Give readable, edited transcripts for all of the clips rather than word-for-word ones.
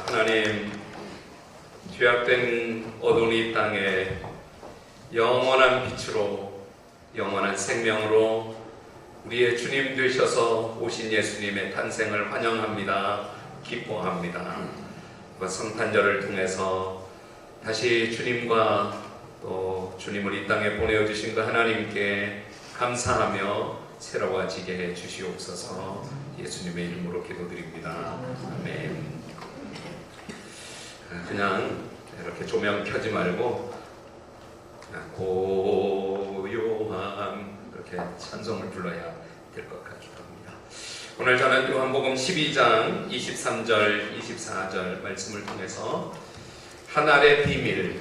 하나님, 죄악된 어두운 이 땅에 영원한 빛으로, 영원한 생명으로 우리의 주님 되셔서 오신 예수님의 탄생을 환영합니다. 기뻐합니다. 그 성탄절을 통해서 다시 주님과 또 주님을 이 땅에 보내주신 그 하나님께 감사하며 새로워지게 해 주시옵소서. 예수님의 이름으로 기도드립니다. 아멘. 그냥 이렇게 조명 켜지 말고 그냥 고요함 이렇게 찬송을 불러야 될 것 같기도 합니다. 오늘 저는 요한복음 12장 23절 24절 말씀을 통해서 하늘의 비밀,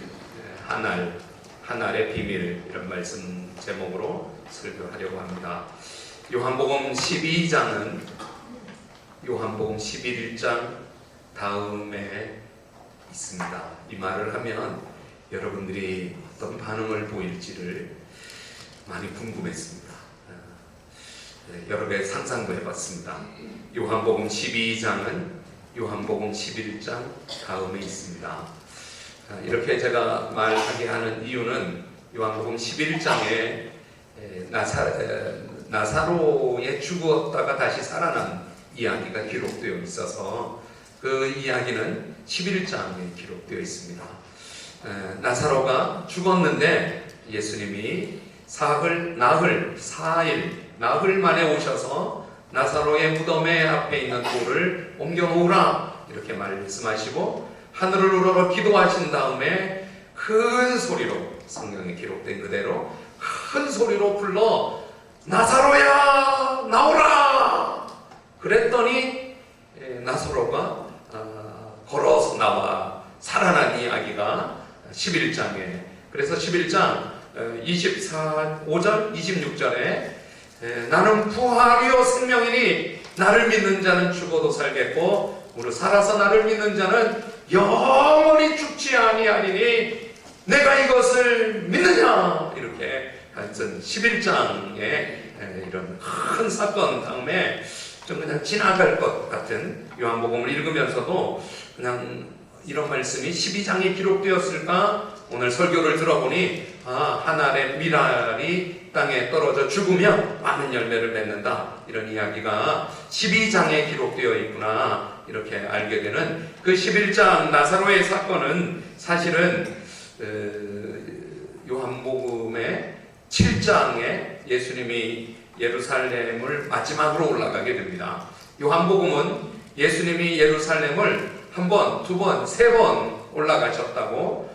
하늘의 비밀 이런 말씀 제목으로 설교하려고 합니다. 요한복음 12장은 요한복음 11장 다음에 있습니다. 이 말을 하면 여러분들이 어떤 반응을 보일지를 많이 궁금했습니다. 여러 개 상상도 해봤습니다. 요한복음 12장은 요한복음 11장 다음에 있습니다. 이렇게 제가 말하게 하는 이유는 요한복음 11장에 나사로의 죽었다가 다시 살아난 이야기가 기록되어 있어서 그 이야기는 11장에 기록되어 있습니다. 나사로가 죽었는데 예수님이 나흘 만에 오셔서 나사로의 무덤에 앞에 있는 돌을 옮겨 놓으라 이렇게 말씀하시고 하늘을 우러러 기도하신 다음에 큰 소리로, 성경에 기록된 그대로 큰 소리로 불러 나사로야 나오라 그랬더니 나사로가 걸어서 나와 살아난 이야기가 11장에, 그래서 11장 25절 26절에 나는 부활이요 생명이니 나를 믿는 자는 죽어도 살겠고 무릇 살아서 나를 믿는 자는 영원히 죽지 아니하리니 내가 이것을 믿느냐? 이렇게 하여튼 11장에 이런 큰 사건 다음에 좀 그냥 지나갈 것 같은 요한복음을 읽으면서도 그냥 이런 말씀이 12장에 기록되었을까? 오늘 설교를 들어보니 한 알의 밀알이 땅에 떨어져 죽으면 많은 열매를 맺는다, 이런 이야기가 12장에 기록되어 있구나, 이렇게 알게 되는 그 11장 나사로의 사건은 사실은 요한복음의 7장에 예수님이 예루살렘을 마지막으로 올라가게 됩니다. 요한복음은 예수님이 예루살렘을 한 번, 두 번, 세 번 올라가셨다고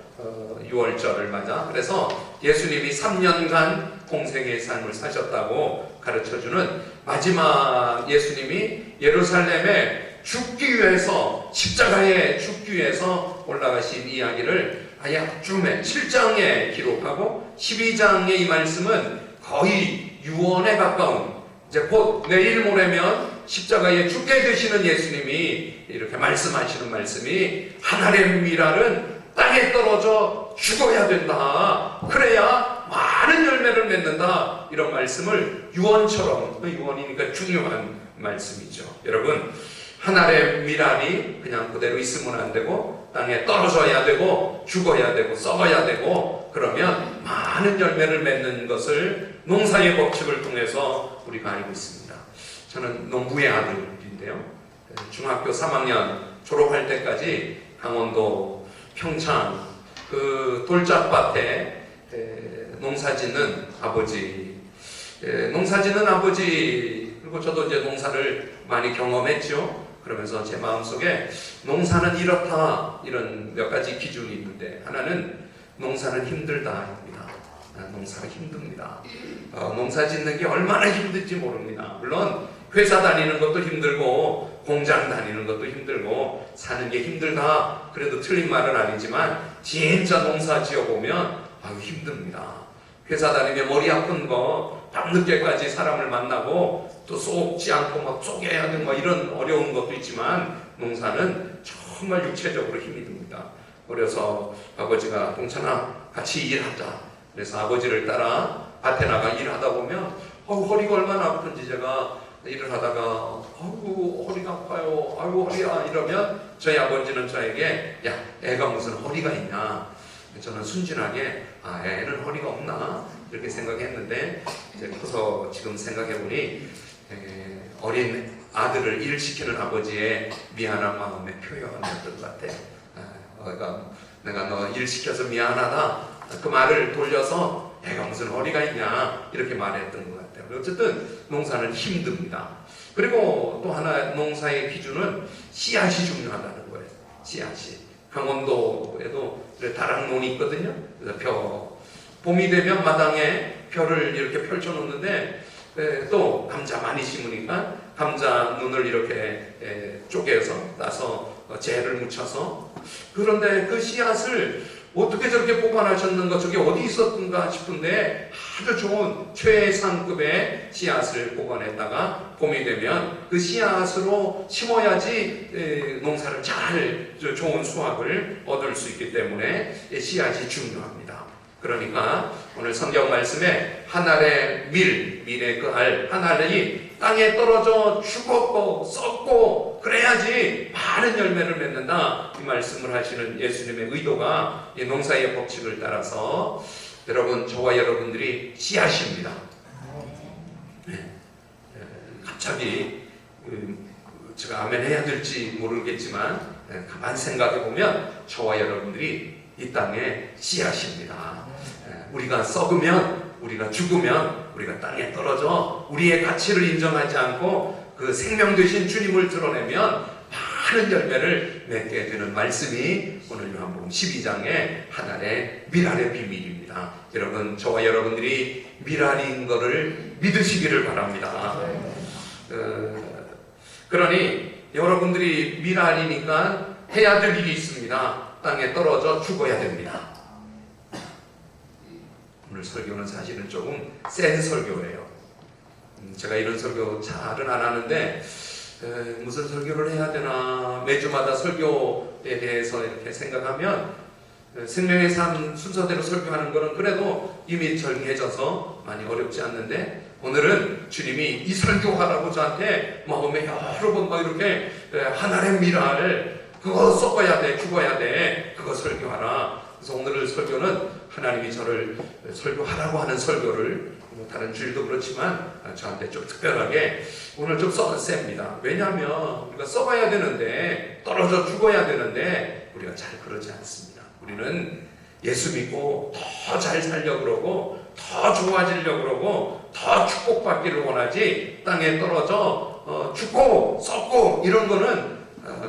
6월절을 맞아, 그래서 예수님이 3년간 공생의 삶을 사셨다고 가르쳐주는 마지막 예수님이 예루살렘에 죽기 위해서, 십자가에 죽기 위해서 올라가신 이야기를 아예 앞쯤에 7장에 기록하고 12장의 이 말씀은 거의 유언에 가까운, 이제 곧 내일 모레면 십자가에 죽게 되시는 예수님이 이렇게 말씀하시는 말씀이 한 알의 밀알은 땅에 떨어져 죽어야 된다, 그래야 많은 열매를 맺는다, 이런 말씀을 유언처럼, 유언이니까 중요한 말씀이죠. 여러분, 한 알의 밀알이 그냥 그대로 있으면 안 되고 땅에 떨어져야 되고 죽어야 되고 썩어야 되고, 그러면 많은 열매를 맺는 것을 농사의 법칙을 통해서 우리가 알고 있습니다. 저는 농부의 아들인데요, 중학교 3학년 졸업할 때까지 강원도 평창 그 돌짝밭에 농사짓는 아버지, 그리고 저도 이제 농사를 많이 경험했죠. 그러면서 제 마음속에 농사는 이렇다, 이런 몇 가지 기준이 있는데, 하나는 농사는 힘들다입니다. 농사가 힘듭니다. 농사 짓는 게 얼마나 힘든지 모릅니다. 물론 회사 다니는 것도 힘들고 공장 다니는 것도 힘들고 사는 게 힘들다, 그래도 틀린 말은 아니지만 진짜 농사 지어보면 힘듭니다. 회사 다니면 머리 아픈 거, 밤늦게까지 사람을 만나고 또 쏘지 않고 막 쪼개야 되고 이런 어려운 것도 있지만 농사는 정말 육체적으로 힘이 듭니다. 그래서 아버지가 동찬아 같이 일하자, 그래서 아버지를 따라 밭에 나가 일하다 보면 허리가 얼마나 아픈지 제가 일을 하다가 허리가 아파요, 허리야, 이러면 저희 아버지는 저에게 야, 애가 무슨 허리가 있냐, 저는 순진하게 애는 허리가 없나 이렇게 생각했는데, 이제 커서 지금 생각해보니 어린 아들을 일시키는 아버지의 미안한 마음의 표현이었던 것 같아. 내가 너 일시켜서 미안하다, 그 말을 돌려서 애가 무슨 허리가 있냐 이렇게 말했던 것 같아요. 어쨌든 농사는 힘듭니다. 그리고 또 하나 농사의 기준은 씨앗이 중요하다는 거예요. 씨앗이. 강원도에도 다락논이 있거든요. 그래서 봄이 되면 마당에 벼를 이렇게 펼쳐 놓는데, 또 감자 많이 심으니까 감자 눈을 이렇게 쪼개서 따서 재를 묻혀서, 그런데 그 씨앗을 어떻게 저렇게 보관하셨는가, 저게 어디 있었던가 싶은데 아주 좋은 최상급의 씨앗을 보관했다가 봄이 되면 그 씨앗으로 심어야지 농사를 잘 좋은 수확을 얻을 수 있기 때문에 씨앗이 중요합니다. 그러니까 오늘 성경 말씀에 한 알의 밀의 그 알, 한 알이 땅에 떨어져 죽었고 썩고 그래야지 많은 열매를 맺는다, 이 말씀을 하시는 예수님의 의도가 이 농사의 법칙을 따라서 여러분, 저와 여러분들이 씨앗입니다. 갑자기 제가 아멘 해야 될지 모르겠지만 가만 생각해 보면 저와 여러분들이 이 땅의 씨앗입니다. 우리가 썩으면, 우리가 죽으면, 우리가 땅에 떨어져 우리의 가치를 인정하지 않고 그 생명 되신 주님을 드러내면 많은 열매를 맺게 되는 말씀이 오늘 요한복음 12장의 하나의 밀알의 비밀입니다. 여러분, 저와 여러분들이 밀알인 것을 믿으시기를 바랍니다. 그러니 여러분들이 밀알이니까 해야 될 일이 있습니다. 땅에 떨어져 죽어야 됩니다. 오늘 설교는 사실은 조금 센 설교예요. 제가 이런 설교 잘은 안 하는데 무슨 설교를 해야 되나 매주마다 설교에 대해서 이렇게 생각하면 생명의 삶 순서대로 설교하는 거는 그래도 이미 정해져서 많이 어렵지 않는데, 오늘은 주님이 이 설교하라고 저한테 마음에 여러 번 막 이렇게 하나의 미랄, 그거 썩어야 돼, 죽어야 돼, 그거 설교하라. 그래서 오늘 설교는 하나님이 저를 설교하라고 하는 설교를, 다른 주일도 그렇지만 저한테 좀 특별하게 오늘 좀 셉니다. 왜냐하면 우리가 썩어야 되는데, 떨어져 죽어야 되는데 우리가 잘 그러지 않습니다. 우리는 예수 믿고 더 잘 살려고 그러고, 더 좋아지려고 그러고, 더 축복받기를 원하지, 땅에 떨어져 죽고 썩고 이런 거는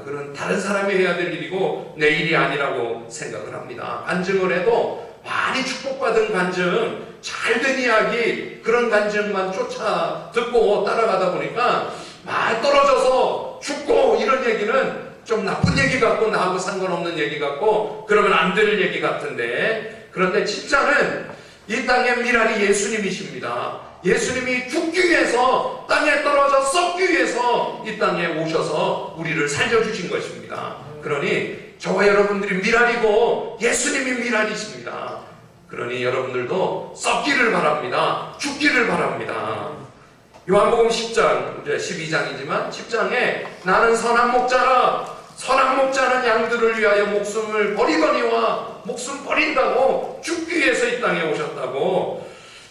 그런 다른 사람이 해야 될 일이고 내 일이 아니라고 생각을 합니다. 간증을 해도 많이 축복받은 간증, 잘된 이야기, 그런 간증만 쫓아 듣고 따라가다 보니까 많이 떨어져서 죽고 이런 얘기는 좀 나쁜 얘기 같고, 나하고 상관없는 얘기 같고, 그러면 안 될 얘기 같은데, 그런데 진짜는 이 땅의 미랄이 예수님이십니다. 예수님이 죽기 위해서, 땅에 떨어져 썩기 위해서 이 땅에 오셔서 우리를 살려주신 것입니다. 그러니 저와 여러분들이 미랄이고 예수님이 미랄이십니다. 그러니 여러분들도 썩기를 바랍니다. 죽기를 바랍니다. 요한복음 10장, 이제 12장이지만 10장에 나는 선한 목자라, 선한 목자는 양들을 위하여 목숨을 버리거니와 목숨 버린다고, 죽기 위해서 이 땅에 오셨다고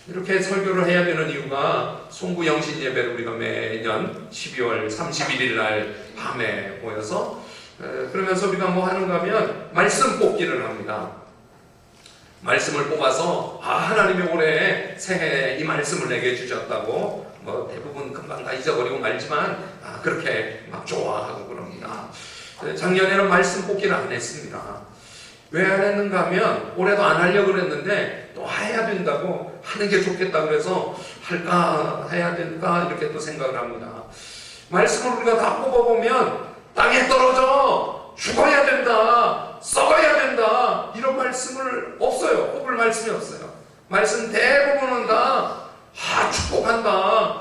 이렇게 설교를 해야 되는 이유가, 송구 영신 예배를 우리가 매년 12월 31일 날 밤에 모여서 그러면서 우리가 뭐 하는가 하면 말씀 뽑기를 합니다. 말씀을 뽑아서 하나님이 올해 새해 이 말씀을 내게 주셨다고, 뭐 대부분 금방 다 잊어버리고 말지만 그렇게 막 좋아하고 그럽니다. 작년에는 말씀 뽑기를 안 했습니다. 왜 안 했는가 하면, 올해도 안 하려고 그랬는데 또 해야 된다고, 하는 게 좋겠다 그래서 할까 해야 될까 이렇게 또 생각을 합니다. 말씀을 우리가 다 뽑아보면 땅에 떨어져 죽어야 된다, 썩어야 된다, 이런 말씀을 없어요. 뽑을 말씀이 없어요. 말씀 대부분은 다 축복한다,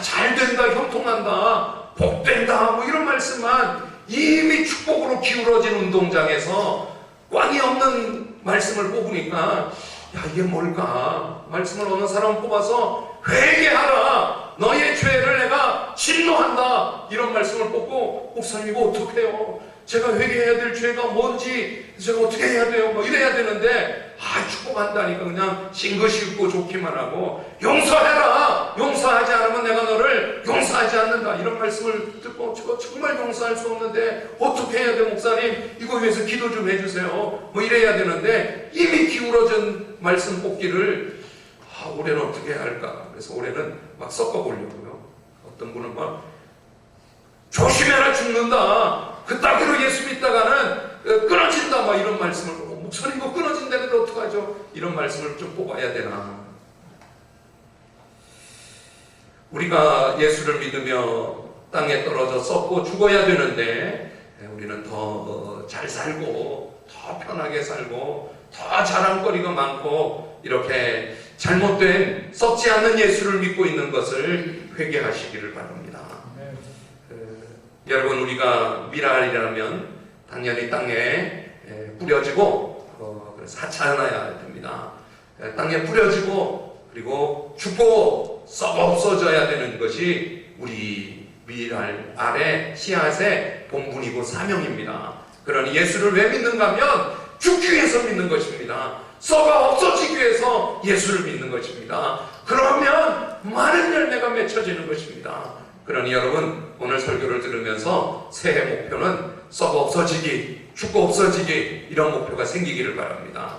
잘 된다, 형통한다, 복된다, 뭐 이런 말씀만, 이미 축복으로 기울어진 운동장에서 꽝이 없는 말씀을 뽑으니까, 이게 뭘까? 말씀을 어느 사람 뽑아서 회개하라, 너의 죄를 내가 진노한다, 이런 말씀을 뽑고, 목사님 이거 어떡해요? 제가 회개해야 될 죄가 뭔지 제가 어떻게 해야 돼요? 뭐 이래야 되는데, 축복한다니까 그냥 싱긋이 웃고 좋기만 하고, 용서해라, 용서하지 않으면 내가 너를 용서하지 않는다, 이런 말씀을 듣고, 제가 정말 용서할 수 없는데 어떻게 해야 돼 목사님? 이거 위해서 기도 좀 해주세요, 뭐 이래야 되는데, 이미 기울어진 말씀 뽑기를 올해는 어떻게 해야 할까? 그래서 올해는 막 섞어보려고요. 어떤 분은 막 조심해라, 죽는다, 그따위로 예수 믿다가는 끊어진다, 막 이런 말씀을 보고, 목사님 이거 끊어진다는데 어떡하죠? 이런 말씀을 좀 뽑아야 되나? 우리가 예수를 믿으며 땅에 떨어져 썩고 죽어야 되는데, 우리는 더 잘 살고 더 편하게 살고 더 자랑거리가 많고, 이렇게 잘못된 썩지 않는 예수를 믿고 있는 것을 회개하시기를 바랍니다. 여러분, 우리가 미랄이라면 당연히 땅에 뿌려지고 사차나야 됩니다. 땅에 뿌려지고 그리고 죽고 썩어 없어져야 되는 것이 우리 미랄 아래 씨앗의 본분이고 사명입니다. 그러니 예수를 왜 믿는가 하면 죽기 위해서 믿는 것입니다. 썩어 없어지기 위해서 예수를 믿는 것입니다. 그러면 많은 열매가 맺혀지는 것입니다. 그러니 여러분, 오늘 설교를 들으면서 새해 목표는 썩어 없어지기, 죽고 없어지기, 이런 목표가 생기기를 바랍니다.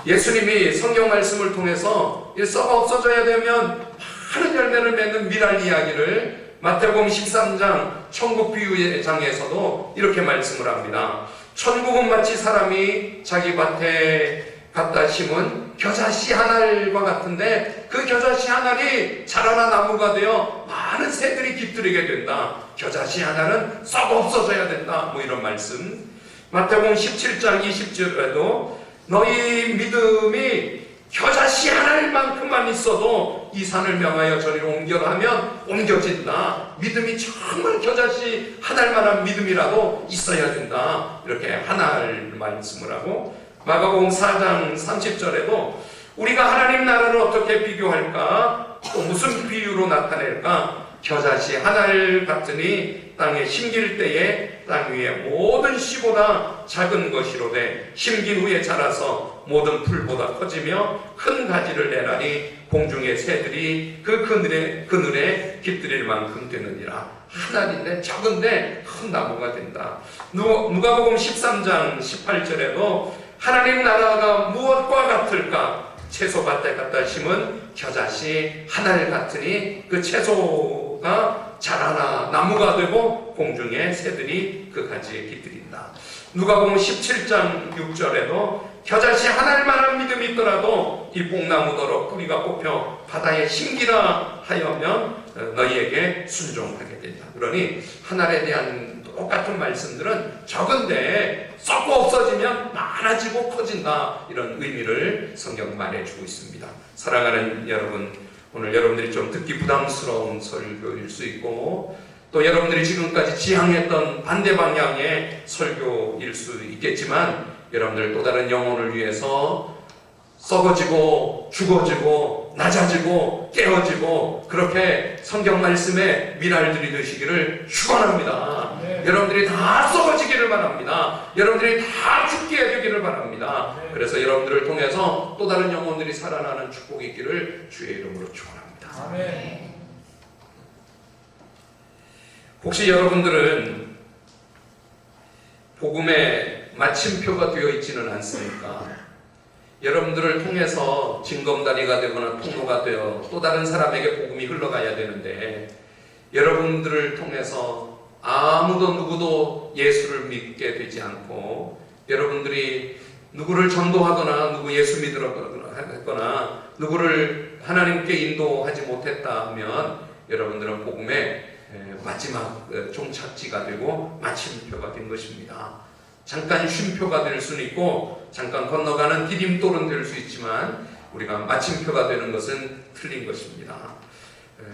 예수님이 성경 말씀을 통해서 썩어 없어져야 되면 많은 열매를 맺는 미랄 이야기를 마태복음 13장 천국 비유의 장에서도 이렇게 말씀을 합니다. 천국은 마치 사람이 자기 밭에 갖다 심은 겨자씨 한 알과 같은데, 그 겨자씨 한 알이 자라나 나무가 되어 많은 새들이 깃들이게 된다. 겨자씨 한 알은 썩어 없어져야 된다, 뭐 이런 말씀. 마태복음 17장 20절에도 너희 믿음이 겨자씨 한 알만큼만 있어도 이 산을 명하여 저리로 옮겨라 하면 옮겨진다. 믿음이 정말 겨자씨 한 알만한 믿음이라도 있어야 된다. 이렇게 한 알 말씀을 하고, 마가복음 4장 30절에도 우리가 하나님 나라를 어떻게 비교할까? 또 무슨 비유로 나타낼까? 겨자씨 한 알 같으니 땅에 심길 때에 땅 위에 모든 씨보다 작은 것이로되 심긴 후에 자라서 모든 풀보다 커지며 큰 가지를 내나니 공중의 새들이 그 그늘에 깃들일 만큼 되느니라. 한 알인데 작은데 큰 나무가 된다. 누가복음 13장 18절에도 하나님 나라가 무엇과 같을까? 채소밭에 갖다 심은 겨자씨 한 알 같으니 그 채소가 자라나 나무가 되고 공중의 새들이 그 가지에 깃들인다. 누가복음 17장 6절에도 겨자씨 한 알만한 믿음이 있더라도 이 뽕나무더러 뿌리가 뽑혀 바다에 심기라 하여면 너희에게 순종하게 된다. 그러니 한 알에 대한 똑같은 말씀들은 적은데 썩고 없어지면 많아지고 커진다. 이런 의미를 성경 말해주고 있습니다. 사랑하는 여러분, 오늘 여러분들이 좀 듣기 부담스러운 설교일 수 있고 또 여러분들이 지금까지 지향했던 반대 방향의 설교일 수 있겠지만 여러분들 또 다른 영혼을 위해서 썩어지고 죽어지고 낮아지고 깨어지고 그렇게 성경 말씀에 미랄들이 되시기를 축원합니다. 네. 여러분들이 다 썩어지기를 바랍니다. 여러분들이 다 죽게 되기를 바랍니다. 네. 그래서 여러분들을 통해서 또 다른 영혼들이 살아나는 축복이 있기를 주의 이름으로 축원합니다. 아멘. 혹시 여러분들은 복음의 마침표가 되어 있지는 않습니까? 여러분들을 통해서 징검다리가 되거나 통로가 되어 또 다른 사람에게 복음이 흘러가야 되는데 여러분들을 통해서 아무도 누구도 예수를 믿게 되지 않고 여러분들이 누구를 전도하거나 누구 예수 믿으거나 누구를 하나님께 인도하지 못했다 하면 여러분들은 복음의 마지막 종착지가 되고 마침표가 된 것입니다. 잠깐 쉼표가 될 수는 있고 잠깐 건너가는 디딤돌은 될 수 있지만 우리가 마침표가 되는 것은 틀린 것입니다.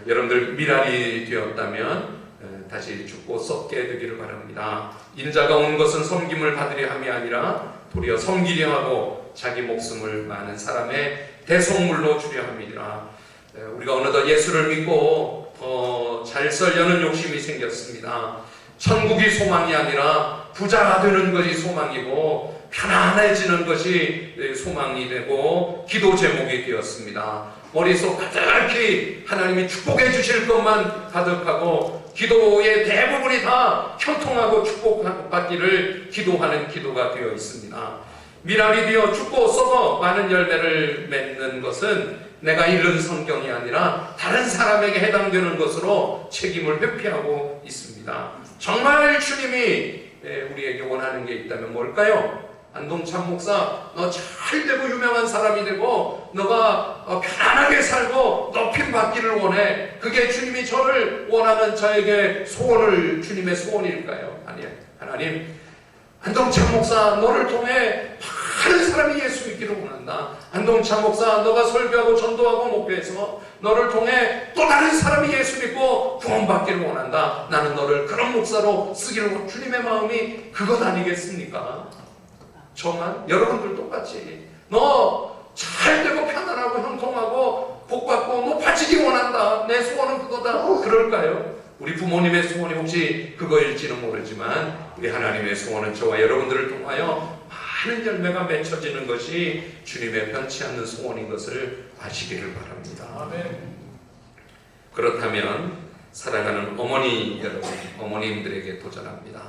여러분들 미랄이 되었다면 다시 죽고 썩게 되기를 바랍니다. 인자가 온 것은 섬김을 받으려 함이 아니라 도리어 섬기려 하고 자기 목숨을 많은 사람의 대속물로 주려 함이니라. 우리가 어느덧 예수를 믿고 잘 살려는 욕심이 생겼습니다. 천국이 소망이 아니라 부자가 되는 것이 소망이고 편안해지는 것이 소망이 되고 기도 제목이 되었습니다. 머릿속 가득히 하나님이 축복해 주실 것만 가득하고 기도의 대부분이 다 형통하고 축복받기를 기도하는 기도가 되어 있습니다. 미랄이 되어 죽고 썩어 많은 열매를 맺는 것은 내가 읽은 성경이 아니라 다른 사람에게 해당되는 것으로 책임을 회피하고 있습니다. 정말 주님이 우리에게 원하는 게 있다면 뭘까요? 안동찬 목사, 너 잘 되고 유명한 사람이 되고 너가 편안하게 살고 높임 받기를 원해. 그게 주님이 저를 원하는 저에게 주님의 소원일까요? 아니에요. 하나님, 안동찬 목사 너를 통해 많은 사람이 예수 믿기를 원한다. 안동찬 목사 너가 설교하고 전도하고 목회해서 너를 통해 또 다른 사람이 예수 믿고 구원받기를 원한다. 나는 너를 그런 목사로 쓰기를 원한다. 주님의 마음이 그것 아니겠습니까? 저만 여러분들 똑같이 너 잘 되고 편안하고 형통하고 복받고 높아지기 원한다. 내 소원은 그거다. 그럴까요? 우리 부모님의 소원이 혹시 그거일지는 모르지만 우리 하나님의 소원은 저와 여러분들을 통하여 많은 열매가 맺혀지는 것이 주님의 변치 않는 소원인 것을 아시기를 바랍니다. 아멘. 그렇다면 사랑하는 어머니 여러분, 어머님들에게 도전합니다.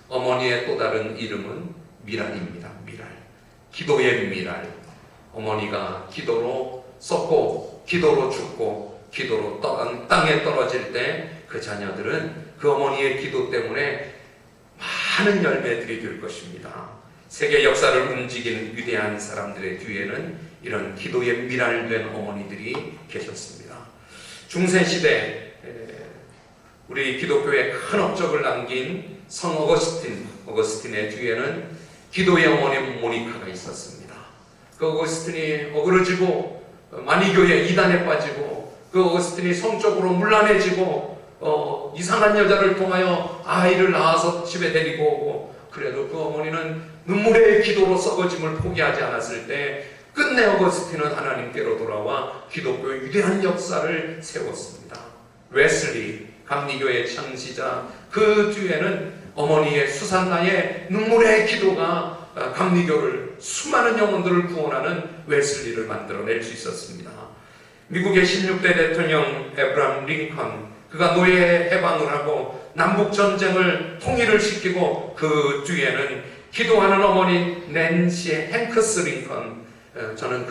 어머니의 또 다른 이름은 미랄입니다. 미랄. 기도의 미랄. 어머니가 기도로 썩고 기도로 죽고 기도로 땅에 떨어질 때 그 자녀들은 그 어머니의 기도 때문에 많은 열매들이 될 것입니다. 세계 역사를 움직이는 위대한 사람들의 뒤에는 이런 기도의 미랄된 어머니들이 계셨습니다. 중세시대 우리 기독교에 큰 업적을 남긴 성 어거스틴의 뒤에는 기도의 어머니 모니카가 있었습니다. 그 어거스틴이 어그러지고 마니교의 이단에 빠지고 그 어거스틴이 성적으로 문란해지고 이상한 여자를 통하여 아이를 낳아서 집에 데리고 오고 그래도 그 어머니는 눈물의 기도로 썩어짐을 포기하지 않았을 때 끝내 어거스틴은 하나님께로 돌아와 기독교의 위대한 역사를 세웠습니다. 웨슬리 감리교의 창시자, 그 뒤에는 어머니의 수산나의 눈물의 기도가 감리교를 수많은 영혼들을 구원하는 웨슬리를 만들어낼 수 있었습니다. 미국의 16대 대통령 에브라함 링컨, 그가 노예 해방을 하고 남북전쟁을 통일을 시키고 그 뒤에는 기도하는 어머니 낸시 행크스 링컨, 저는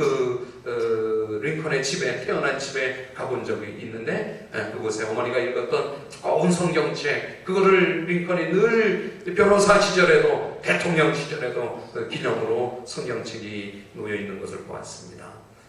링컨의 집에, 태어난 집에 가본 적이 있는데 그곳에 어머니가 읽었던 두꺼운 성경책, 그거를 링컨이 늘 변호사 시절에도 대통령 시절에도 기념으로 성경책이 놓여 있는 것을 보았습니다.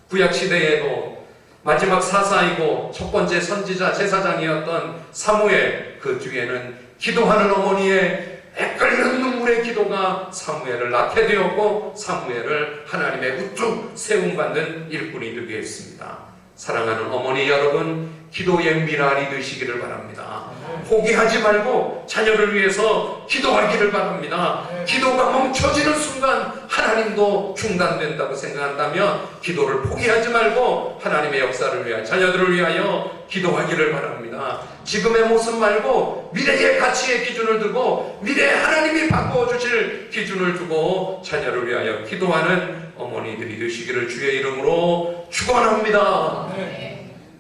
구약 시대에도 마지막 사사이고 첫 번째 선지자 제사장이었던 사무엘, 그 뒤에는 기도하는 어머니의 애끓는 눈물의 기도가 사무엘을 낳게 되었고 사무엘을 하나님의 우뚝 세움받는 일꾼이 되게 했습니다. 사랑하는 어머니 여러분, 기도의 미랄이 되시기를 바랍니다. 포기하지 말고 자녀를 위해서 기도하기를 바랍니다. 기도가 멈춰지는 순간 하나님도 중단된다고 생각한다면 기도를 포기하지 말고 하나님의 역사를 위하여, 자녀들을 위하여 기도하기를 바랍니다. 지금의 모습 말고 미래의 가치의 기준을 두고 미래에 하나님이 바꿔주실 기준을 두고 자녀를 위하여 기도하는 어머니들이 되시기를 주의 이름으로 축원합니다.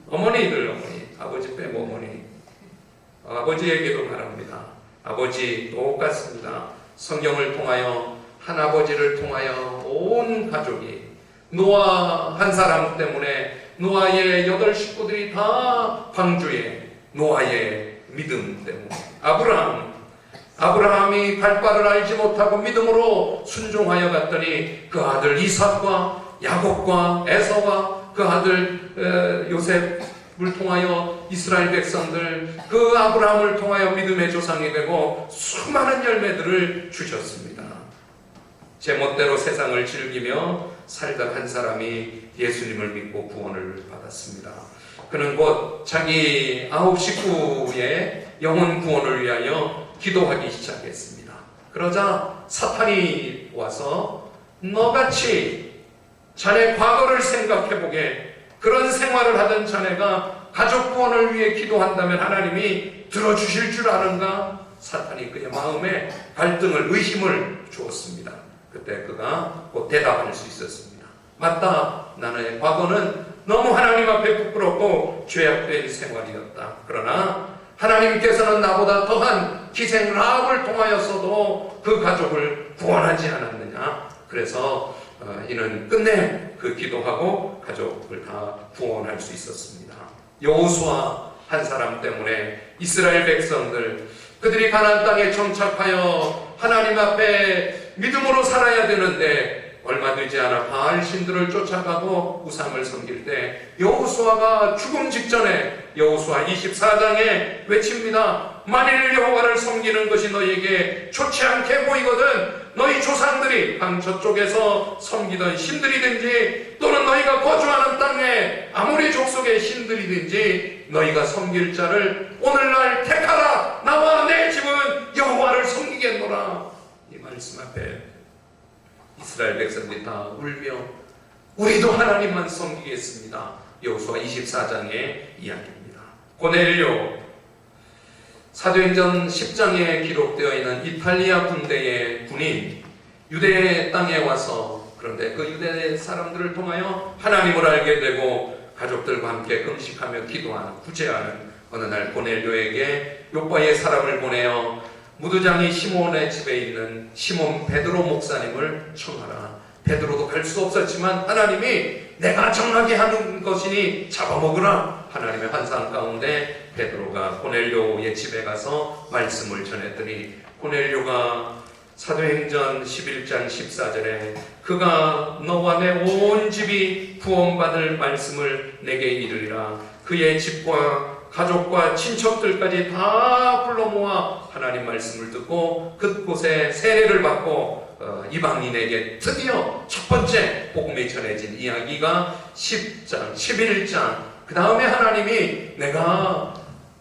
어머니들, 아버지 빼고 어머니, 아버지에게도 말합니다. 아버지 똑같습니다. 성경을 통하여, 한 아버지를 통하여 온 가족이 노아 한 사람 때문에 노아의 8 식구들이 다 방주에, 노아의 믿음 때문에, 아브라함이 발바를 알지 못하고 믿음으로 순종하여 갔더니 그 아들 이삭과 야곱과 에서와 그 아들 요셉을 통하여 이스라엘 백성들, 그 아브라함을 통하여 믿음의 조상이 되고 수많은 열매들을 주셨습니다. 제멋대로 세상을 즐기며 살던 한 사람이 예수님을 믿고 구원을 받았습니다. 그는 곧 자기 9 식구의 영혼 구원을 위하여 기도하기 시작했습니다. 그러자 사탄이 와서 너같이 자네 과거를 생각해보게, 그런 생활을 하던 자네가 가족 구원을 위해 기도한다면 하나님이 들어주실 줄 아는가? 사탄이 그의 마음에 갈등을, 의심을 주었습니다. 그때 그가 곧 대답할 수 있었습니다. 맞다, 나의 과거는 너무 하나님 앞에 부끄럽고 죄악된 생활이었다. 그러나 하나님께서는 나보다 더한 기생 라합을 통하여서도 그 가족을 구원하지 않았느냐. 그래서 이는 끝내 그 기도하고 가족을 다 구원할 수 있었습니다. 여호수아 한 사람 때문에 이스라엘 백성들, 그들이 가나안 땅에 정착하여 하나님 앞에 믿음으로 살아야 되는데 얼마 되지 않아 바알 신들을 쫓아가고 우상을 섬길 때 여호수아가 죽음 직전에 여호수아 24장에 외칩니다. 만일 여호와를 섬기는 것이 너희에게 좋지 않게 보이거든 너희 조상들이 강 저쪽에서 섬기던 신들이든지 또는 너희가 거주하는 땅에 아모리 족속의 신들이든지 너희가 섬길 자를 오늘날 택하라. 나와 내 집은 여호와를 섬기겠노라. 이 말씀 앞에 이스라엘 백성들이 다 울며 우리도 하나님만 섬기겠습니다. 여호수아 24장의 이야기입니다. 고넬료, 사도행전 10장에 기록되어 있는 이탈리아 군대의 군인, 유대 땅에 와서, 그런데 그 유대 사람들을 통하여 하나님을 알게 되고 가족들과 함께 금식하며 기도하는, 구제하는 어느 날 고넬료에게 요바의 사람을 보내어 무두장이 시몬의 집에 있는 시몬 베드로 목사님을 청하라. 베드로도 갈 수 없었지만 하나님이 내가 정하게 하는 것이니 잡아먹으라. 하나님의 환상 가운데 베드로가 고넬료의 집에 가서 말씀을 전했더니 고넬료가 사도행전 11장 14절에 그가 너와 내 온 집이 구원받을 말씀을 내게 이르리라. 그의 집과 가족과 친척들까지 다 불러 모아 하나님 말씀을 듣고 그곳에 세례를 받고 이방인에게 드디어 첫 번째 복음이 전해진 이야기가 10장, 11장. 그 다음에 하나님이 내가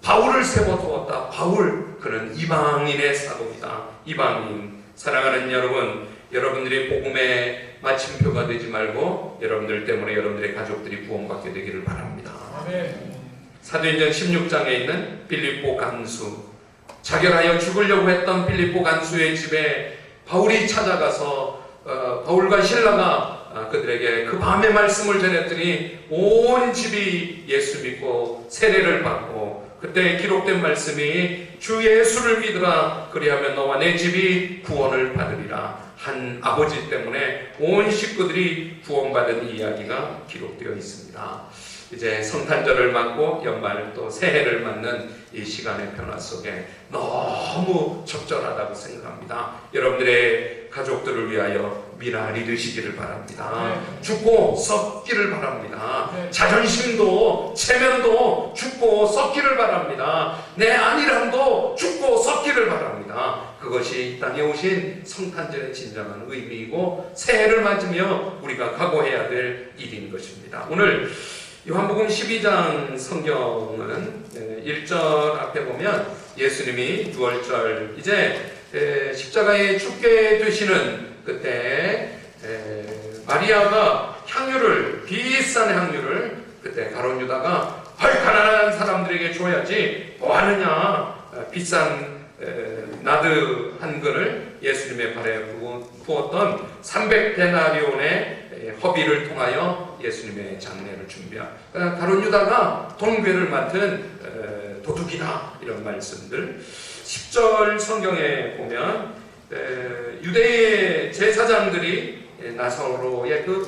바울을 세워두었다. 바울, 그는 이방인의 사도이다. 이방인. 사랑하는 여러분, 여러분들이 복음의 마침표가 되지 말고 여러분들 때문에 여러분들의 가족들이 구원받게 되기를 바랍니다. 사도행전 16장에 있는 빌립보 간수, 자결하여 죽으려고 했던 빌립보 간수의 집에 바울이 찾아가서 바울과 실라가 그들에게 그 밤의 말씀을 전했더니 온 집이 예수 믿고 세례를 받고, 그때 기록된 말씀이 주 예수를 믿으라 그리하면 너와 내 집이 구원을 받으리라 한 아버지 때문에 온 식구들이 구원받은 이야기가 기록되어 있습니다. 이제 성탄절을 맞고 연말 또 새해를 맞는 이 시간의 변화 속에 너무 적절하다고 생각합니다. 여러분들의 가족들을 위하여 미랄이 되시기를 바랍니다. 죽고 썩기를 바랍니다. 자존심도 체면도 죽고 썩기를 바랍니다. 내 안일함도 죽고 썩기를 바랍니다. 그것이 이 땅에 오신 성탄절의 진정한 의미이고 새해를 맞으며 우리가 각오해야 될 일인 것입니다. 오늘 요한복음 12장 성경은 1절 앞에 보면 예수님이 6월절 이제 십자가에 죽게 되시는 그때 마리아가 향유를, 비싼 향유를 그때 가룟 유다가 가난한 사람들에게 줘야지 뭐 하느냐, 비싼 나드 한 근을 예수님의 발에 부었던 300데나리온의 허비를 통하여 예수님의 장례를 준비한 가룟 유다가 돈괴를 맡은 도둑이다, 이런 말씀들. 10절 성경에 보면 유대의 제사장들이 나사로의 그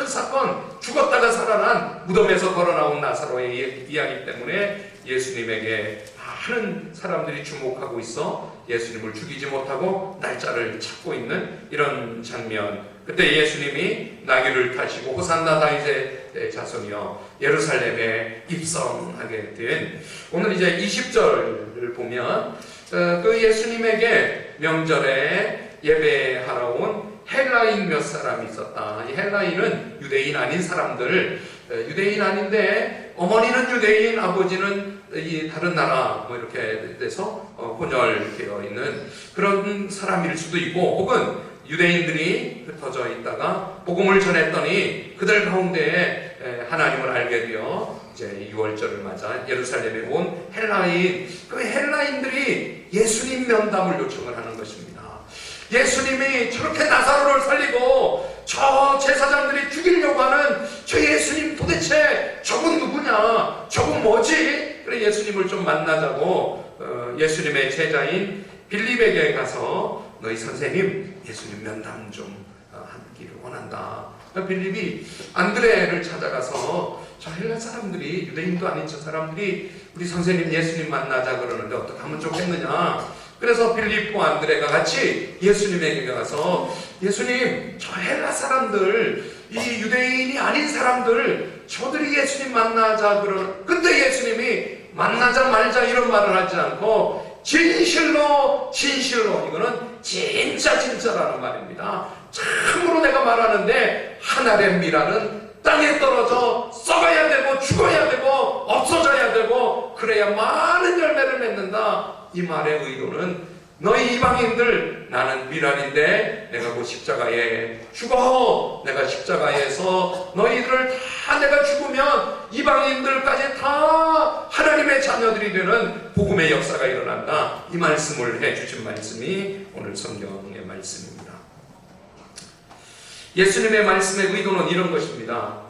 큰 사건, 죽었다가 살아난 무덤에서 걸어나온 나사로의 이야기 때문에 예수님에게 많은 사람들이 주목하고 있어 예수님을 죽이지 못하고 날짜를 찾고 있는 이런 장면. 그때 예수님이 나귀를 타시고 호산나 다윗의 자손이여 예루살렘에 입성하게 된, 오늘 이제 20절을 보면 그 예수님에게 명절에 예배하러 온 헬라인 몇 사람이 있었다. 이 헬라인은 유대인 아닌 사람들, 유대인 아닌데 어머니는 유대인, 아버지는 이 다른 나라 뭐 이렇게 돼서 혼혈되어 있는 그런 사람일 수도 있고, 혹은 유대인들이 흩어져 있다가 복음을 전했더니 그들 가운데 하나님을 알게 되어 이제 6월절을 맞아 예루살렘에 온 헬라인, 그 헬라인들이 예수님 면담을 요청을 하는 것입니다. 예수님이 저렇게 나사로를 살리고 저 제사장들이 죽이려고 하는 저 예수님, 도대체 저분 누구냐, 저분 뭐지? 그래 예수님을 좀 만나자고 예수님의 제자인 빌립에게 가서 너희 선생님 예수님 면담 좀 하기를 원한다. 빌립이 안드레를 찾아가서 저 헬라 사람들이, 유대인도 아닌 저 사람들이 우리 선생님 예수님 만나자 그러는데 어떻게 하면 좋겠느냐. 그래서 빌립과 안드레가 같이 예수님에게 가서 예수님, 저 헬라 사람들, 이 유대인이 아닌 사람들, 저들이 예수님 만나자 그러는, 근데 예수님이 만나자 말자 이런 말을 하지 않고 진실로 진실로, 이거는 진짜 진짜라는 말입니다. 참으로 내가 말하는데 한 알의 미랄은 땅에 떨어져 썩어야 되고 죽어야 되고 없어져야 되고 그래야 많은 열매를 맺는다. 이 말의 의도는 너희 이방인들, 나는 미랄인데 내가 그 십자가에 죽어, 내가 십자가에서 너희들을 다 내가 죽으면 이방인들까지 다 하나님의 자녀들이 되는 복음의 역사가 일어난다. 이 말씀을 해주신 말씀이 오늘 성경의 말씀입니다. 예수님의 말씀의 의도는 이런 것입니다.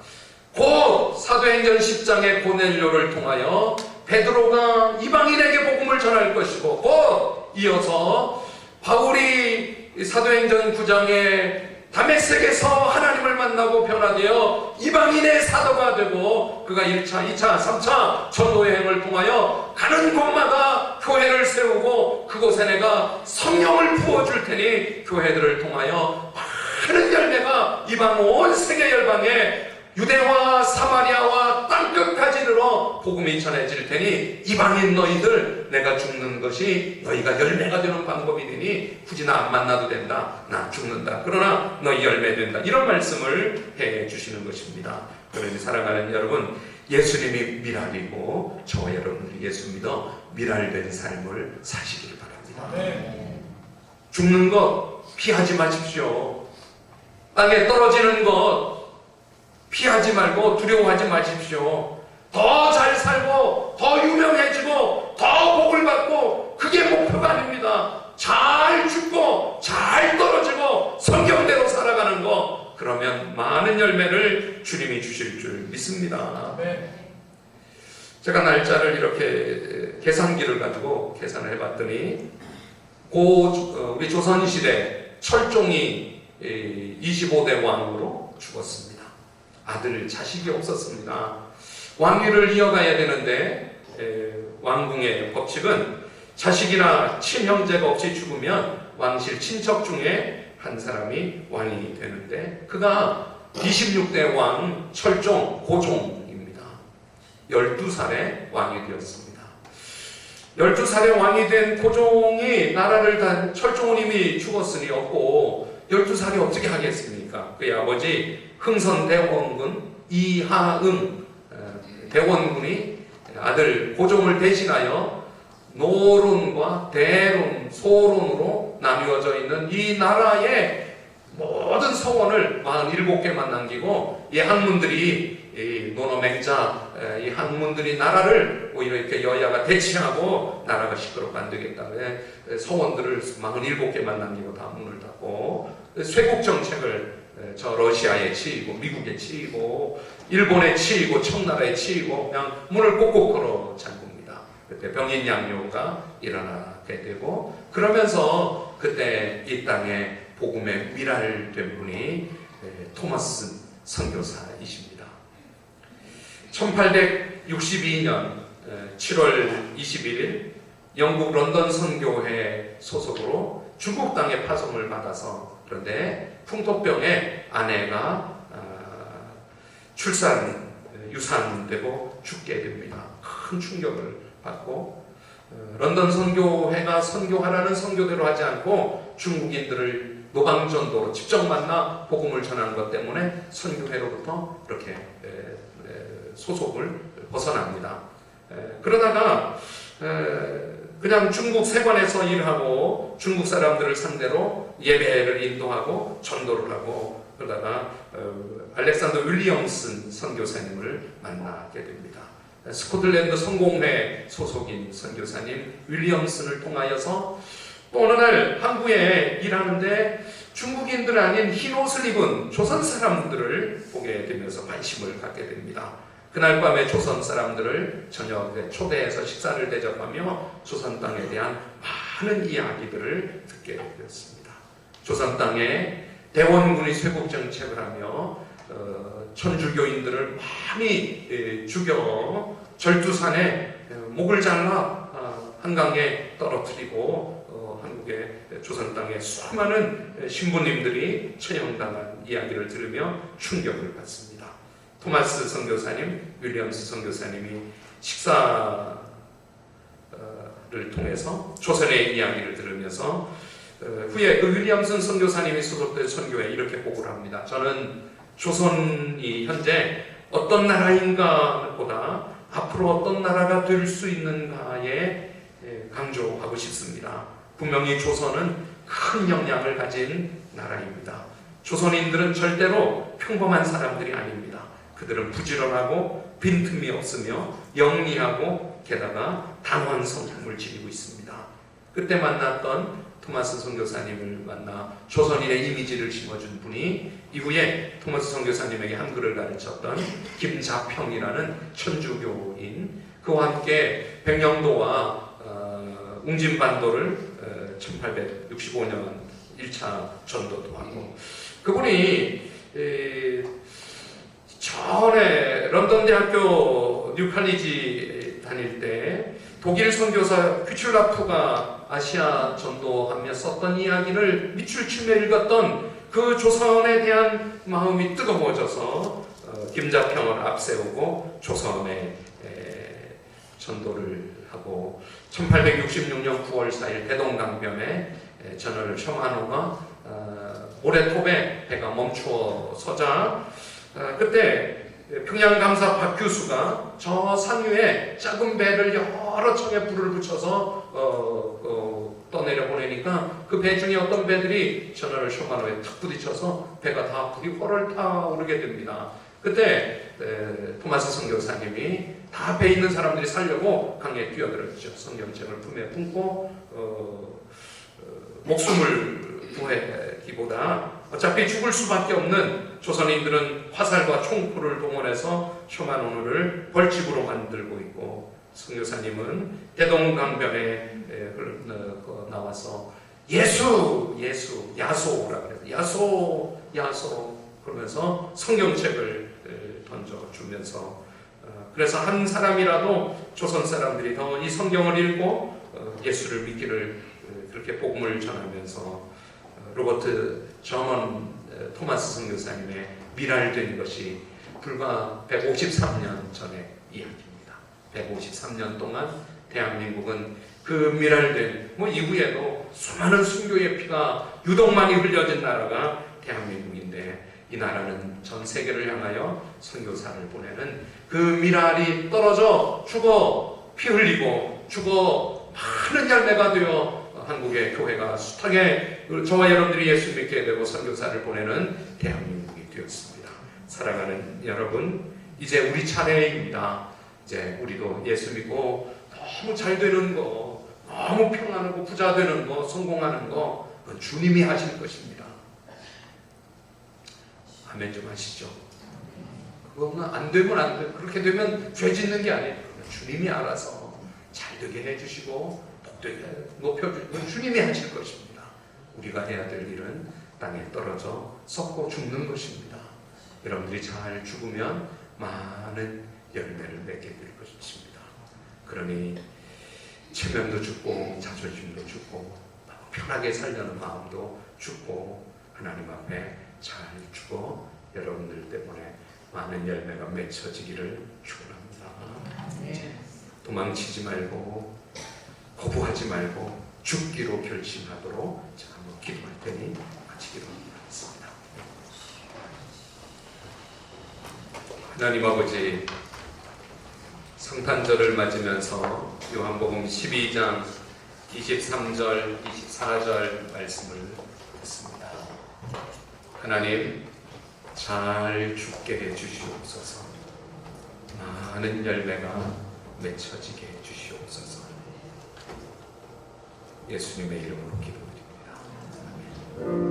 곧 사도행전 10장의 고넬료를 통하여 베드로가 이방인에게 복음을 전할 것이고, 곧 이어서 바울이 사도행전 9장에 다메섹에서 하나님을 만나고 변화되어 이방인의 사도가 되고, 그가 1차, 2차, 3차 전도여행을 통하여 가는 곳마다 교회를 세우고 그곳에 내가 성령을 부어줄 테니 교회들을 통하여 많은 열매가 이방 온 세계 열방에 유대와 사마리아와 땅끝까지 이르러 복음이 전해질 테니 이방인 너희들, 내가 죽는 것이 너희가 열매가 되는 방법이 되니 굳이 나 안 만나도 된다. 나 죽는다. 그러나 너희 열매 된다. 이런 말씀을 해 주시는 것입니다. 그러니 사랑하는 여러분, 예수님이 미랄이고 저 여러분들이 예수 믿어 미랄된 삶을 사시기를 바랍니다. 죽는 것, 피하지 마십시오. 땅에 떨어지는 것 피하지 말고 두려워하지 마십시오. 더 잘 살고 더 유명해지고 더 복을 받고 그게 목표가 아닙니다. 잘 죽고 잘 떨어지고 성경대로 살아가는 거, 그러면 많은 열매를 주님이 주실 줄 믿습니다. 제가 날짜를 이렇게 계산기를 가지고 계산을 해봤더니 우리 조선시대 철종이 25대 왕으로 죽었습니다. 아들 자식이 없었습니다. 왕위를 이어가야 되는데 왕궁의 법칙은 자식이나 친형제가 없이 죽으면 왕실 친척 중에 한 사람이 왕이 되는데, 그가 26대 왕 철종 고종입니다. 12살에 왕이 되었습니다. 12살에 왕이 된 고종이 나라를 철종은 이미 죽었으니 없고 12살이 어떻게 하겠습니까? 그의 아버지 흥선대원군 이하응 대원군이 아들 고종을 대신하여 노론과 대론, 소론으로 나뉘어져 있는 이 나라의 모든 서원을 47개만 남기고 이 학문들이, 이 노노맹자 이 학문들이 나라를 오히려 이렇게 여야가 대치하고 나라가 시끄럽고 안 되겠다. 서원들을 47개만 남기고 다 문을 닫고 쇄국 정책을 저 러시아에 치이고 미국에 치이고 일본에 치이고 청나라에 치이고 그냥 문을 꼭꼭 걸어 잠굽니다. 그때 병인 양요가 일어나게 되고, 그러면서 그때 이 땅에 복음의 미랄된 분이 토마스 선교사이십니다. 1862년 7월 21일 영국 런던 선교회 소속으로 중국 땅에 파송을 받아서, 그런데 풍토병에 아내가 유산되고 죽게 됩니다. 큰 충격을 받고 런던 선교회가 선교하라는 선교대로 하지 않고 중국인들을 노방전도로 직접 만나 복음을 전하는 것 때문에 선교회로부터 이렇게 소속을 벗어납니다. 그러다가 그냥 중국 세관에서 일하고 중국 사람들을 상대로 예배를 인도하고 전도를 하고, 그러다가 알렉산더 윌리엄슨 선교사님을 만나게 됩니다. 스코틀랜드 성공회 소속인 선교사님 윌리엄슨을 통하여서 또 어느 날 항구에 일하는데 중국인들 아닌 흰 옷을 입은 조선 사람들을 보게 되면서 관심을 갖게 됩니다. 그날 밤에 조선 사람들을 저녁에 초대해서 식사를 대접하며 조선 땅에 대한 많은 이야기들을 듣게 되었습니다. 조선 땅에 대원군이 쇄국 정책을 하며 천주교인들을 많이 죽여 절두산에 목을 잘라 한강에 떨어뜨리고 한국의 조선 땅에 수많은 신부님들이 처형당한 이야기를 들으며 충격을 받습니다. 토마스 선교사님, 윌리엄스 선교사님이 식사를 통해서 조선의 이야기를 들으면서 후에 그 윌리엄슨 선교사님이 소속된 선교에 이렇게 보고를 합니다. 저는 조선이 현재 어떤 나라인가 보다 앞으로 어떤 나라가 될 수 있는가에 강조하고 싶습니다. 분명히 조선은 큰 영향을 가진 나라입니다. 조선인들은 절대로 평범한 사람들이 아닙니다. 그들은 부지런하고 빈틈이 없으며 영리하고 게다가 단호한 성품을 지니고 있습니다. 그때 만났던 토마스 선교사님을 만나 조선인의 이미지를 심어준 분이 이후에 토마스 선교사님에게 한글을 가르쳤던 김자평이라는 천주교인, 그와 함께 백령도와 웅진반도를 1865년 1차 전도도 하고, 그분이 전에 런던 대학교 뉴칼리지 다닐 때 독일 선교사 휘출라프가 아시아 전도하며 썼던 이야기를 밑줄 치며 읽었던 그 조선에 대한 마음이 뜨거워져서 김자평을 앞세우고 조선에 전도를 하고 1866년 9월 4일 대동강변에 저널 셔만호가 모래톱에 배가 멈추어 서자 그때 평양감사 박 교수가 저 산 위에 작은 배를 여러 척의 불을 붙여서 떠내려 보내니까 그 배 중에 어떤 배들이 저널 쇼마노에 탁 부딪혀서 배가 다 불이 훨훨 타오르게 됩니다. 그때 토마스 선교사님이 다 배 있는 사람들이 살려고 강에 뛰어들었죠. 성경책을 품에 품고 목숨을 구하기보다 어차피 죽을 수밖에 없는 조선인들은 화살과 총포를 동원해서 쇼마노를 벌집으로 만들고 있고, 선교사님은 대동강변에 나와서 예수 야소라 그래서 야소 그러면서 성경책을 던져주면서, 그래서 한 사람이라도 조선 사람들이 더 이 성경을 읽고 예수를 믿기를 그렇게 복음을 전하면서 로버트 저먼 토마스 선교사님의 미랄된 것이 불과 153년 전의 이야기입니다. 153년 동안 대한민국은 그 미랄된 이후에도 수많은 순교의 피가 유독 많이 흘려진 나라가 대한민국인데, 이 나라는 전 세계를 향하여 선교사를 보내는 그 미랄이 떨어져 죽어 피 흘리고 죽어 많은 열매가 되어 한국의 교회가 숱하게 저와 여러분들이 예수 믿게 되고 선교사를 보내는 대한민국이 되었습니다. 사랑하는 여러분, 이제 우리 차례입니다. 이제 우리도 예수 믿고 너무 잘 되는 거, 너무 평안하고 부자 되는 거, 성공하는 거, 그건 주님이 하실 것입니다. 아멘 좀 하시죠. 그거는 안 되면 안 돼. 그렇게 되면 죄 짓는 게 아니에요. 주님이 알아서 잘 되게 해주시고 복되게 높여주시고 주님이 하실 것입니다. 우리가 해야 될 일은 땅에 떨어져 썩고 죽는 것입니다. 여러분들이 잘 죽으면 많은 열매를 맺게 될 것입니다. 그러니 체면도 죽고 자존심도 죽고 편하게 살려는 마음도 죽고 하나님 앞에 잘 죽어 여러분들 때문에 많은 열매가 맺혀지기를 축원합니다. 도망치지 말고 거부하지 말고 죽기로 결심하도록 제가 한번 기도할 테니 같이 기도하겠습니다. 하나님 아버지, 성탄절을 맞으면서 요한복음 12장 23절, 24절 말씀을 듣습니다. 하나님, 잘 죽게 해주시옵소서. 많은 열매가 맺혀지게 해주시옵소서. 예수님의 이름으로 기도드립니다. 아멘.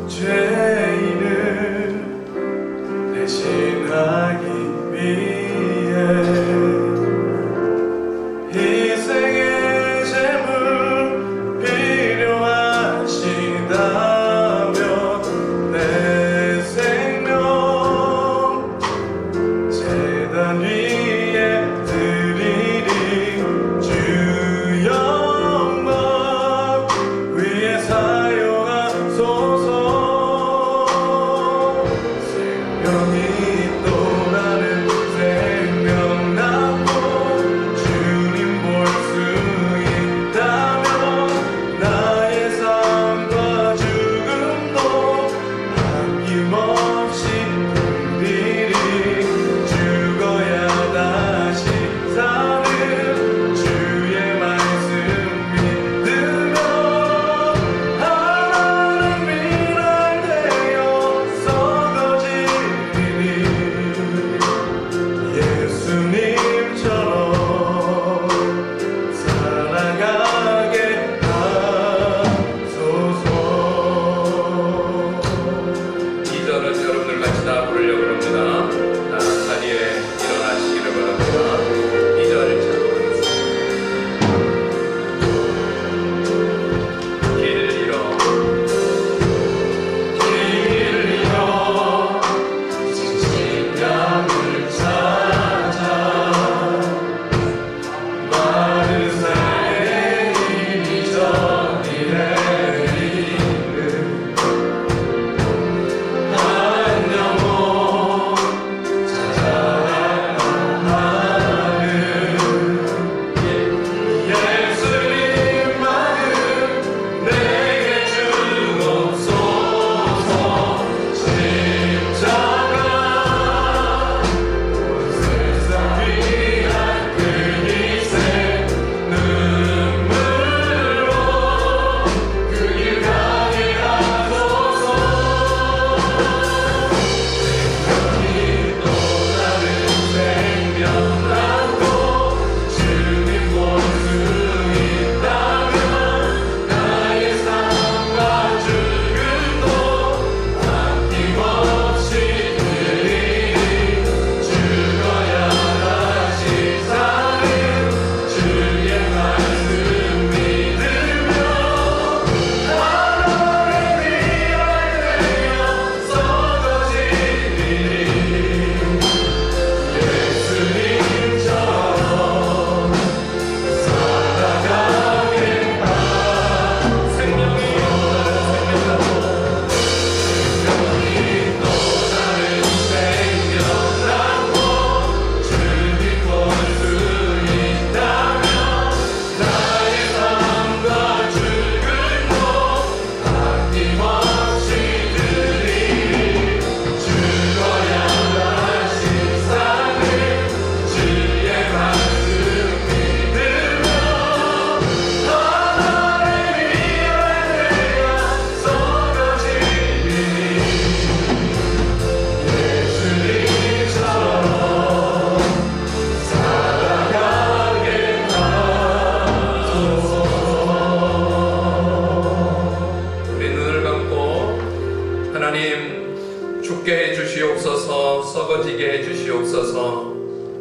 죄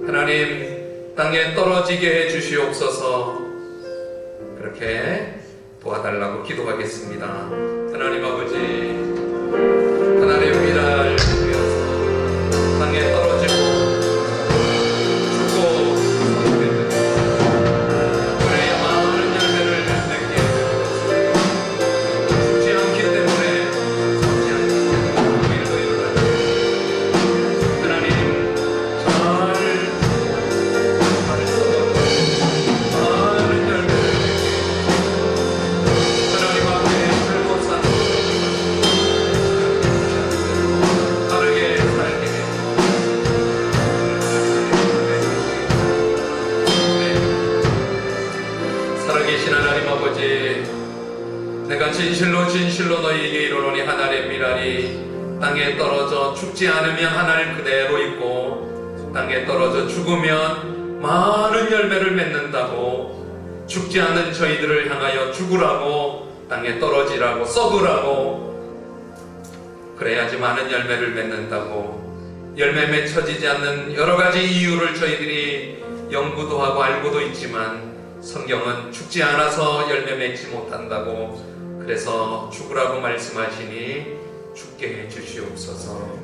하나님 땅에 떨어지게 해주시옵소서. 그렇게 도와달라고 기도하겠습니다. 하나님 아버지, 하나님 미랄 위해서 땅에 떨어지고 죽고 그래야 많은 열매를 맺게 죽지 않기 때문에 죽지 않기 때문에 일도 일어나죠. 하나님 잘 써서 많은 열매를 하나님 앞에 살고 사는 다르게 살게 살아계신 하나님 아버지, 내가 진실로 진실로 너희에게 이르노니 하늘의 미랄이 땅에 떨어져 죽지 않으면 하늘 그대로 있고 땅에 떨어져 죽으면 많은 열매를 맺는다고, 죽지 않는 저희들을 향하여 죽으라고, 땅에 떨어지라고, 썩으라고, 그래야지 많은 열매를 맺는다고, 열매 맺혀지지 않는 여러 가지 이유를 저희들이 연구도 하고 알고도 있지만 성경은 죽지 않아서 열매 맺지 못한다고, 그래서 죽으라고 말씀하시니 죽게 해 주시옵소서.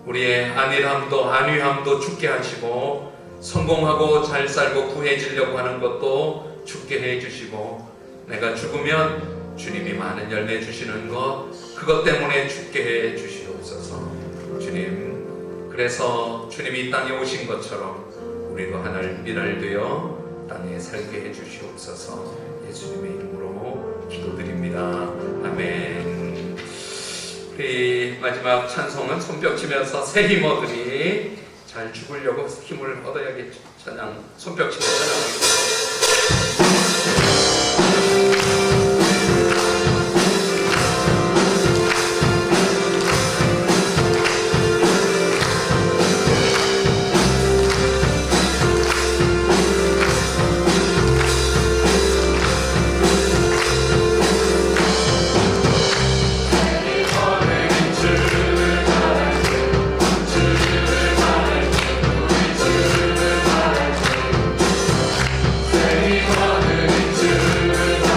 우리의 안일함도 안위함도 죽게 하시고, 성공하고 잘 살고 부해지려고 하는 것도 죽게 해 주시고, 내가 죽으면 주님이 많은 열매 주시는 것, 그것 때문에 죽게 해 주시옵소서. 주님, 그래서 주님이 이 땅에 오신 것처럼 우리도 하늘 미랄 되어 땅에 살게 해 주시옵소서. 예수님의 이름으로 기도드립니다. 아멘. 우리 마지막 찬송은 손뼉 치면서 새 힘어들이 잘 죽으려고 힘을 얻어야겠죠. 찬양 손뼉 치면서 찬양하겠습니다. 주를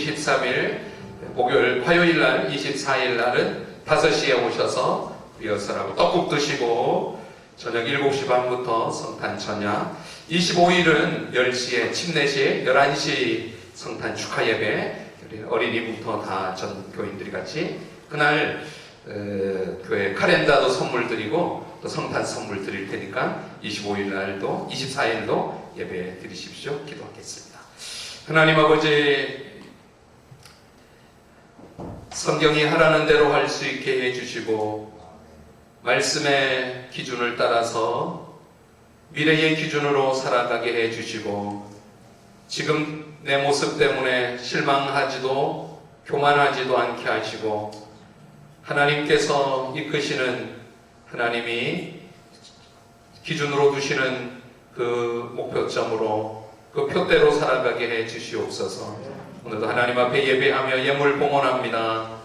23일 목요일 화요일 날 24일 날은 5시에 오셔서 리허설하고 떡국 드시고 저녁 7시 반부터 성탄 전야, 25일은 10시에 침례식, 11시 성탄 축하 예배, 어린이부터 다 전 교인들이 같이 그날 교회 카렌다도 선물 드리고 또 성탄 선물 드릴 테니까 25일 날도 24일도 예배 드리십시오. 기도하겠습니다. 하나님 아버지, 성경이 하라는 대로 할 수 있게 해주시고 말씀의 기준을 따라서 미래의 기준으로 살아가게 해주시고 지금 내 모습 때문에 실망하지도 교만하지도 않게 하시고 하나님께서 이끄시는, 하나님이 기준으로 두시는 그 목표점으로 그 표대로 살아가게 해 주시옵소서. 오늘도 하나님 앞에 예배하며 예물 봉헌합니다.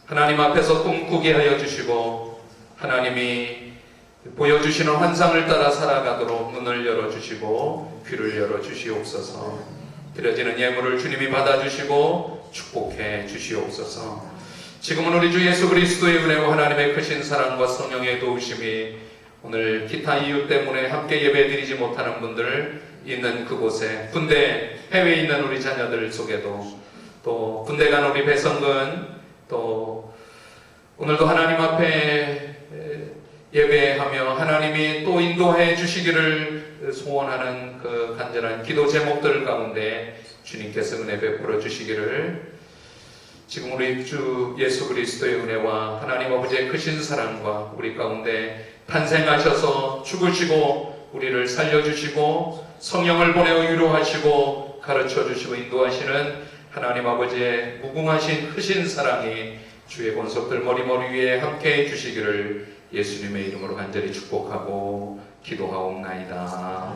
하나님 앞에서 꿈꾸게 하여 주시고 하나님이 보여주시는 환상을 따라 살아가도록 눈을 열어주시고 귀를 열어주시옵소서. 드려지는 예물을 주님이 받아주시고 축복해 주시옵소서. 지금은 우리 주 예수 그리스도의 은혜와 하나님의 크신 사랑과 성령의 도우심이 오늘 기타 이유 때문에 함께 예배드리지 못하는 분들 있는 그곳에, 군대 해외에 있는 우리 자녀들 속에도, 또 군대 간 우리 배성근, 또 오늘도 하나님 앞에 예배하며 하나님이 또 인도해 주시기를 소원하는 그 간절한 기도 제목들 가운데 주님께서 은혜 베풀어 주시기를, 지금 우리 주 예수 그리스도의 은혜와 하나님 아버지의 크신 사랑과 우리 가운데 탄생하셔서 죽으시고 우리를 살려주시고 성령을 보내어 위로하시고 가르쳐주시고 인도하시는 하나님 아버지의 무궁하신 크신 사랑이 주의 권속들 머리머리 위에 함께 해주시기를 예수님의 이름으로 간절히 축복하고 기도하옵나이다.